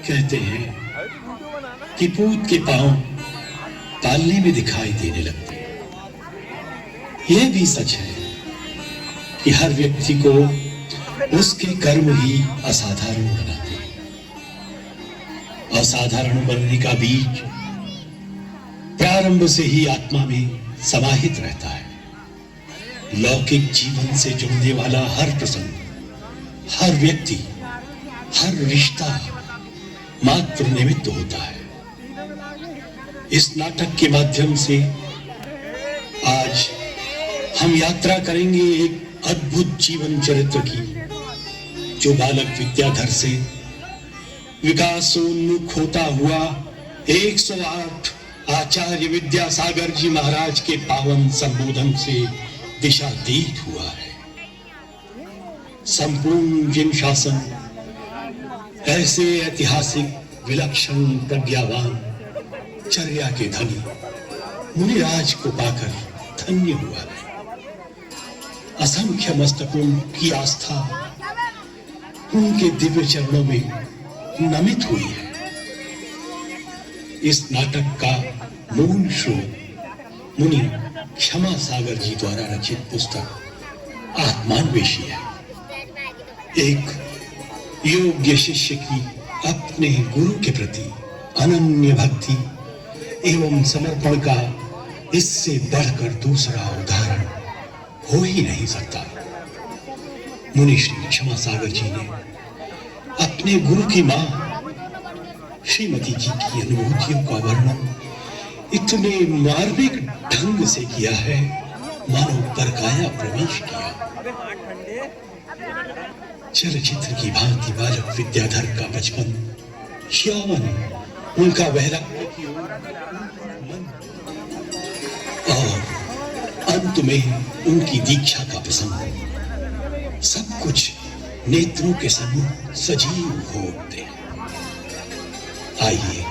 कहते हैं कि पूत के पांव पालने में दिखाई देने लगते हैं। यह भी सच है कि हर व्यक्ति को उसके कर्म ही असाधारण बनाते हैं। असाधारण बनने का बीज प्रारंभ से ही आत्मा में समाहित रहता है। लौकिक जीवन से जुड़ने वाला हर प्रसंग, हर व्यक्ति, हर रिश्ता मात्र निमित्त होता है। इस नाटक के माध्यम से आज हम यात्रा करेंगे एक अद्भुत जीवन चरित्र की, जो बालक विद्याधर से विकासोन्मुख होता हुआ 108 आचार्य विद्यासागर जी महाराज के पावन संबोधन से दिशातीत हुआ है। संपूर्ण जिन शासन ऐसे ऐतिहासिक विलक्षण प्रज्ञावान चर्या के धनी मुनिराज को पाकर धन्य हुआ है। असंख्य मस्तकों की आस्था उनके दिव्य चरणों में नमित हुई है। इस नाटक का मूल स्रोत मुनि क्षमा सागर जी द्वारा रचित पुस्तक आत्मान्वेषी है। एक योग्य शिष्य की अपने गुरु के प्रति अनन्य भक्ति एवं समर्पण का इससे बढ़कर दूसरा उदाहरण हो ही नहीं सकता। मुनि श्री क्षमा सागर जी ने अपने गुरु की मां श्रीमती जी की अनुभूतियों का वर्णन इतने मार्मिक ढंग से किया है मानो परकाया प्रवेश किया। चलचित्र की भांति बालक विद्याधर का बचपन, यौवन, उनका वैराग्य की ओर मन और अंत में उनकी दीक्षा का प्रसंग, सब कुछ नेत्रों के सम्मुख सजीव हो उठते हैं। आइए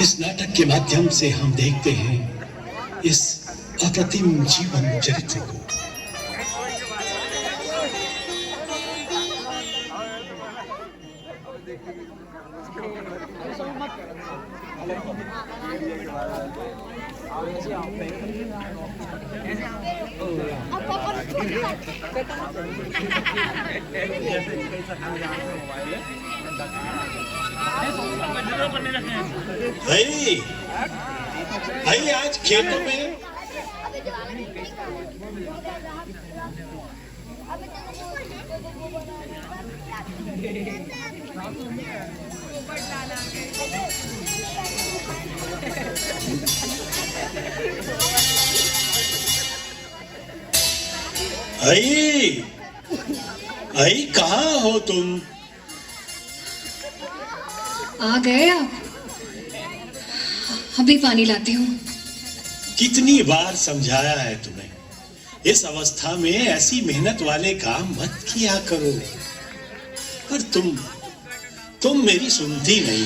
इस नाटक के माध्यम से हम देखते हैं इस अप्रतिम जीवन चरित्र को। भाई आज खेतों में आई कहाँ हो तुम? आ गए आप? अभी पानी लाती हूँ। कितनी बार समझाया है तुम्हें, इस अवस्था में ऐसी मेहनत वाले काम मत किया करो, पर तुम मेरी सुनती नहीं।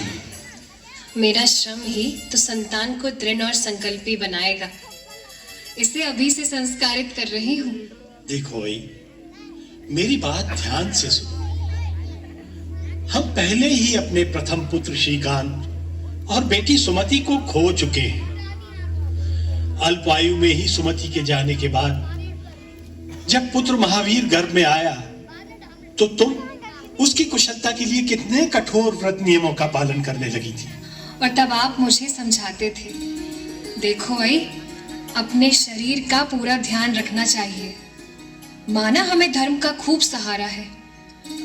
मेरा श्रम ही तो संतान को दृढ़ और संकल्पी बनाएगा। इसे अभी से संस्कारित कर रही हूँ। देखो आई, मेरी बात ध्यान से सुनो। हम पहले ही अपने प्रथम पुत्र श्रीकांत और बेटी सुमति को खो चुके हैं। अल्पायु में ही सुमति के जाने के बाद जब पुत्र महावीर गर्भ में आया तो तुम उसकी कुशलता के लिए कितने कठोर व्रत नियमों का पालन करने लगी थी। और तब आप मुझे समझाते थे, देखो भाई, अपने शरीर का पूरा ध्यान रखना चाहिए। माना हमें धर्म का खूब सहारा है,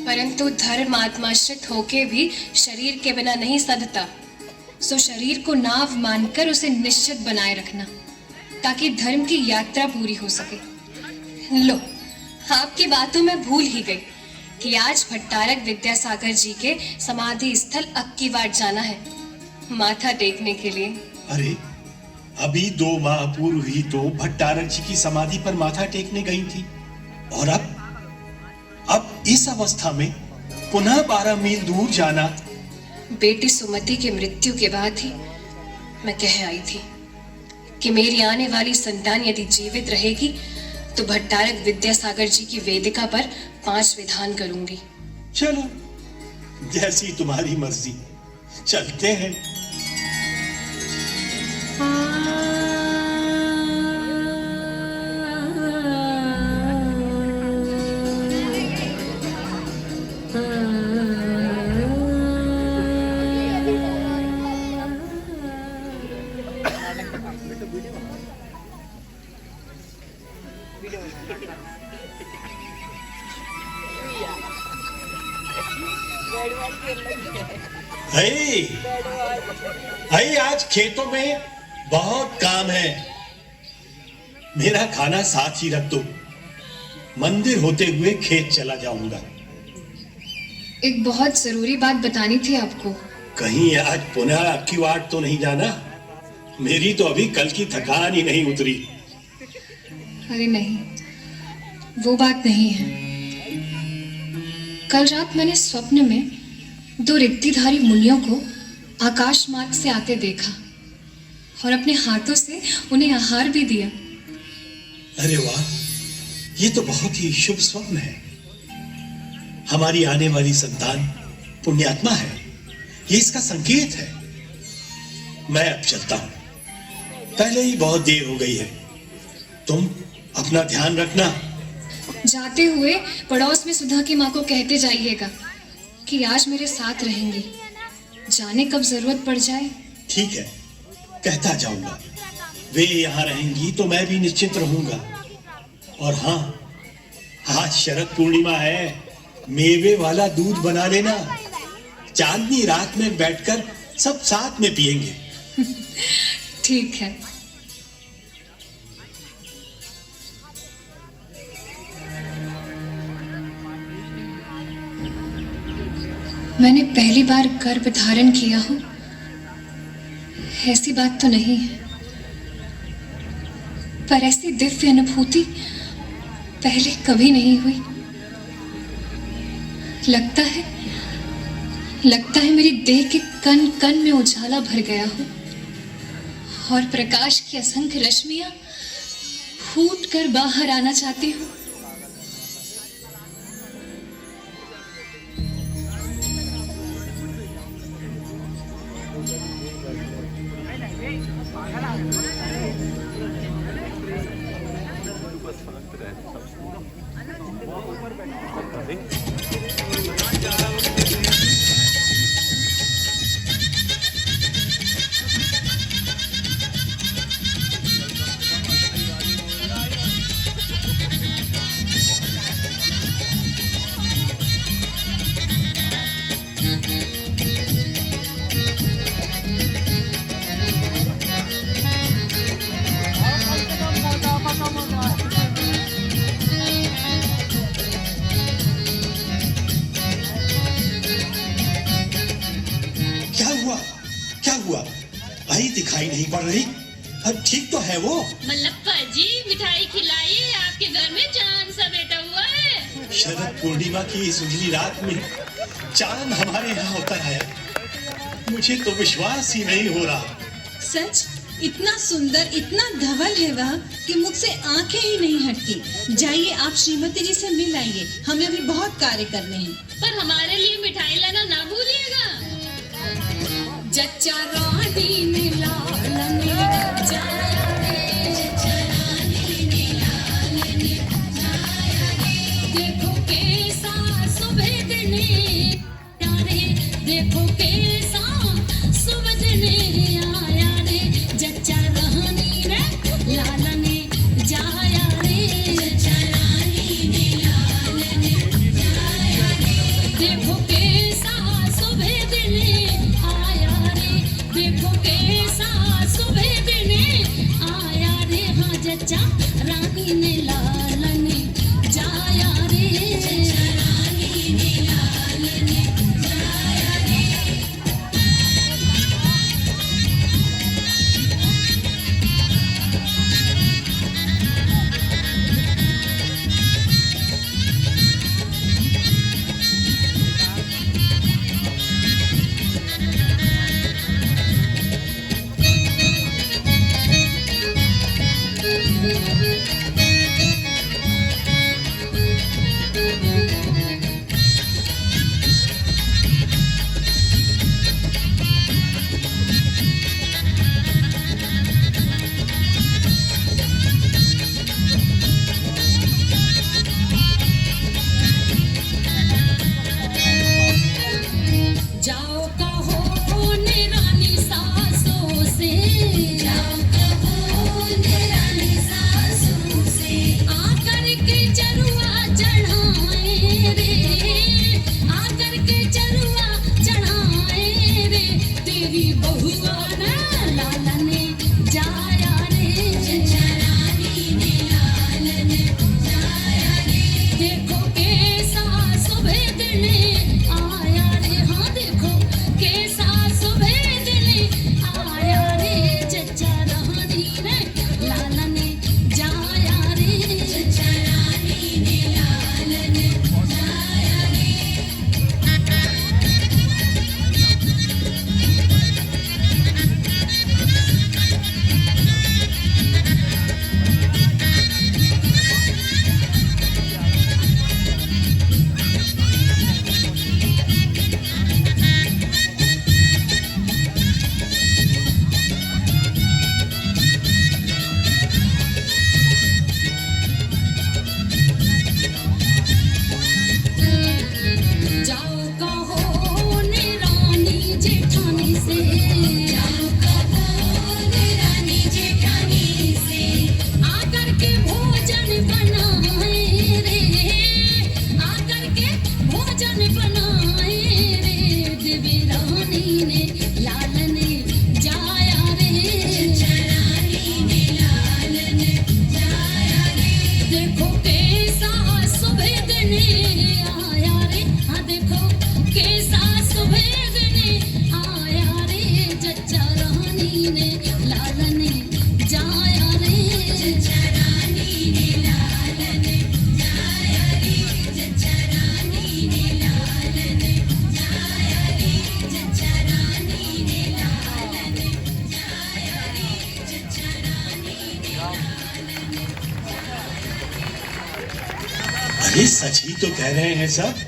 परंतु धर्म आत्माश्रित होके भी शरीर के बिना नहीं सधता। सो शरीर को नाव मानकर उसे निश्चित बनाए रखना, ताकि धर्म की यात्रा पूरी हो सके। लो, आपकी बातों में भूल ही गई कि आज भट्टारक विद्यासागर जी के समाधि स्थल अक्की वाट जाना है, माथा टेकने के लिए। अरे, अभी 2 माह पूर्व ही तो भट्टारक जी की समाधि पर माथा टेकने गई थी, और अब इस अवस्था में पुनः 12 मील दूर जाना। बेटी सुमति की मृत्यु के बाद ही मैं कह आई थी कि मेरी आने वाली संतान यदि जीवित रहेगी तो भट्टारक विद्यासागर जी की वेदिका पर 5 विधान करूंगी। चलो, जैसी तुम्हारी मर्जी। चलते हैं। आज खेतों में बहुत काम है। मेरा खाना साथ ही रख दो, मंदिर होते हुए खेत चला जाऊंगा। एक बहुत जरूरी बात बतानी थी आपको। कहीं आज पुनः आपकी वाट तो नहीं जाना? मेरी तो अभी कल की थकान ही नहीं उतरी। अरे नहीं, वो बात नहीं है। कल रात मैंने स्वप्न में 2 रिद्धिधारी मुनियों को आकाश मार्ग से आते देखा और अपने हाथों से उन्हें आहार भी दिया। अरे वाह, ये तो बहुत ही शुभ स्वप्न है। हमारी आने वाली संतान पुण्यात्मा है, ये इसका संकेत है। मैं अब चलता हूं, पहले ही बहुत देर हो गई है। तुम अपना ध्यान रखना। जाते हुए पड़ोस में सुधा की माँ को कहते जाइएगा कि आज मेरे साथ रहेंगी, जाने कब जरूरत पड़ जाए। ठीक है, कहता जाऊंगा। वे यहाँ रहेंगी तो मैं भी निश्चिंत रहूंगा। और हाँ, आज शरद पूर्णिमा है, मेवे वाला दूध बना लेना। चांदनी रात में बैठकर सब साथ में पिएंगे। ठीक है। मैंने पहली बार गर्भ धारण किया हूं, ऐसी बात तो नहीं है, पर ऐसी दिव्य अनुभूति पहले कभी नहीं हुई। लगता है मेरी देह के कण कण में उजाला भर गया हो और प्रकाश की असंख्य रश्मियां फूट कर बाहर आना चाहती हूँ। आई दिखाई नहीं पड़ रही। अब ठीक तो है वो। मल्लप्पा जी, मिठाई खिलाइए, आपके घर में चांद सा बैठा हुआ है। शरद पूर्णिमा की इस उजली रात में चांद हमारे यहाँ उतर आया। मुझे तो विश्वास ही नहीं हो रहा। सच, इतना सुंदर, इतना धवल है वह कि मुझ से आंखें ही नहीं हटती। जाइए, आप श्रीमती जी से मिल आइए, हमें अभी बहुत कार्य करने हैं। पर हमारे लिए मिठाई लाना ना भूलिएगा। जच्चा रानी ने लालने जाया रे, जच्चा रानी ने लालने जाया रे। देखो कैसा सुबेदने यारे, देखो कैसा सुबेदने आया रे। जच्चा रानी ने लालने जाया रे, जच्चा रानी ने लालने जाया रे। देखो कैसा सुबेदने देखो कैसा सुबेदने आया रे। हाँ, जच्चा रानी ने लालने जाया रे, जच्चा रानी ने लालने जाया रे। सच ही तो कह रहे हैं सब।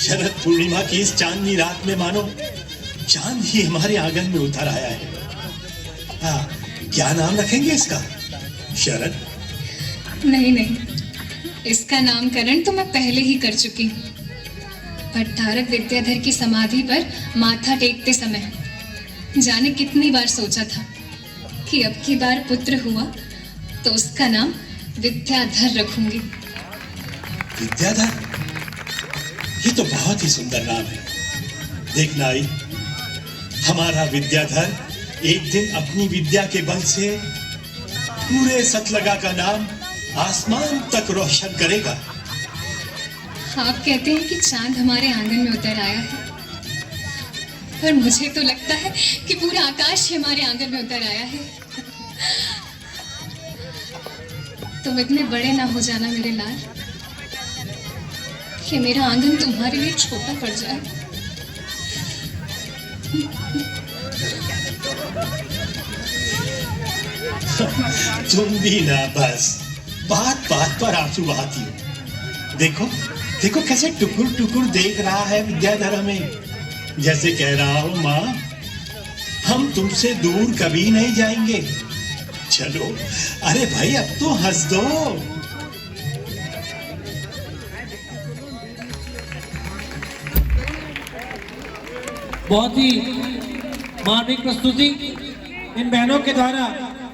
शरद पूर्णिमा की इस चांदनी रात में मानो चांद ही हमारे आंगन में उतर आया है। हाँ, क्या नाम रखेंगे इसका? शरद? नहीं नहीं, इसका नामकरण तो मैं पहले ही कर चुकी हूँ। भट्टारक विद्याधर की समाधि पर माथा टेकते समय जाने कितनी बार सोचा था कि अब की बार पुत्र हुआ तो उसका नाम विद्याधर रखूंगी। विद्याधर? ये तो बहुत ही सुंदर नाम है। देखना आई, हमारा विद्याधर एक दिन अपनी विद्या के बल से पूरे सतलगा का नाम आसमान तक रोशन करेगा। आप कहते हैं कि चांद हमारे आंगन में उतर आया है, पर मुझे तो लगता है कि पूरा आकाश ही हमारे आंगन में उतर आया है। तुम इतने बड़े ना हो जाना मेरे लाल कि मेरा आंगन तुम्हारे लिए छोटा पड़ जाए। तुम भी ना बस बात बात पर आंसू बहाती हो। देखो देखो कैसे टुकुर टुकुर देख रहा है विद्याधर हमें, जैसे कह रहा हो माँ हम तुमसे दूर कभी नहीं जाएंगे। चलो अरे भाई अब तो हंस दो। बहुत ही मार्मिक प्रस्तुति इन बहनों के द्वारा